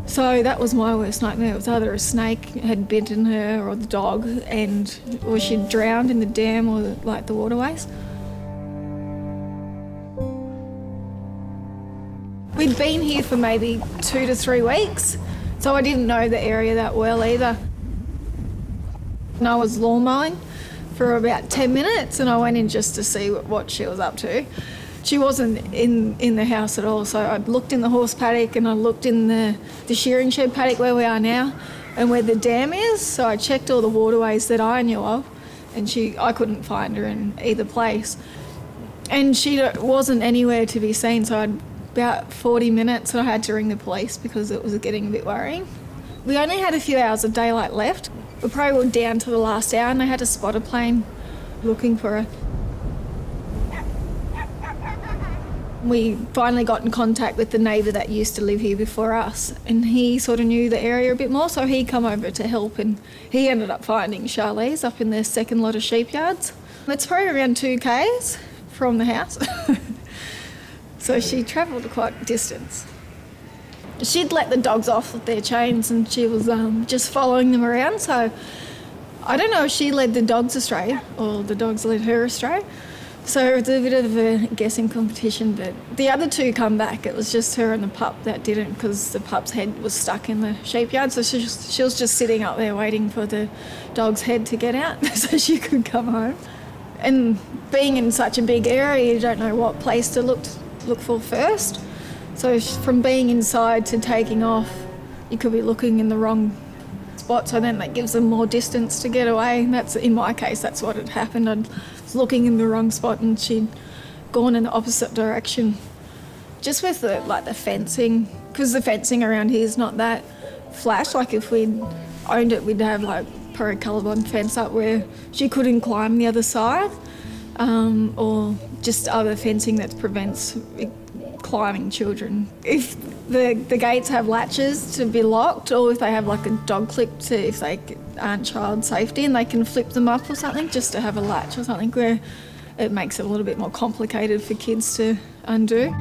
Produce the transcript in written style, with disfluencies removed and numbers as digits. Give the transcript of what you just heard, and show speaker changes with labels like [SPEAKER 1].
[SPEAKER 1] So that was my worst nightmare. It was either a snake had bitten her or the dog, or she'd drowned in the dam or like the waterways. We'd been here for maybe 2 to 3 weeks, so I didn't know the area that well either. And I was lawn mowing for about 10 minutes and I went in just to see what she was up to. She wasn't in the house at all, so I looked in the horse paddock and I looked in the shearing shed paddock where we are now and where the dam is, so I checked all the waterways that I knew of and I couldn't find her in either place. And she wasn't anywhere to be seen, so I'd about 40 minutes and I had to ring the police because it was getting a bit worrying. We only had a few hours of daylight left. We probably were down to the last hour and they had to spot a plane looking for her. We finally got in contact with the neighbour that used to live here before us, and he sort of knew the area a bit more, so he come over to help and he ended up finding Charlize up in their second lot of sheep yards. It's probably around 2 k's from the house. So she travelled quite a distance. She'd let the dogs off with their chains and she was just following them around, so I don't know if she led the dogs astray or the dogs led her astray. So it's a bit of a guessing competition, but the other 2 come back. It was just her and the pup that didn't because the pup's head was stuck in the sheep yard, so she was just sitting up there waiting for the dog's head to get out so she could come home. And being in such a big area, you don't know what place to look for first. So from being inside to taking off, you could be looking in the wrong spot, so then that gives them more distance to get away. And that's, in my case, that's what had happened. I was looking in the wrong spot and she'd gone in the opposite direction. Just with the fencing, because the fencing around here is not that flash. Like if we'd owned it, we'd have like Colorbond fence up where she couldn't climb the other side, or just other fencing that prevents climbing children. If the gates have latches to be locked, or if they have like a dog clip if they aren't child safety and they can flip them up or something, just to have a latch or something where it makes it a little bit more complicated for kids to undo.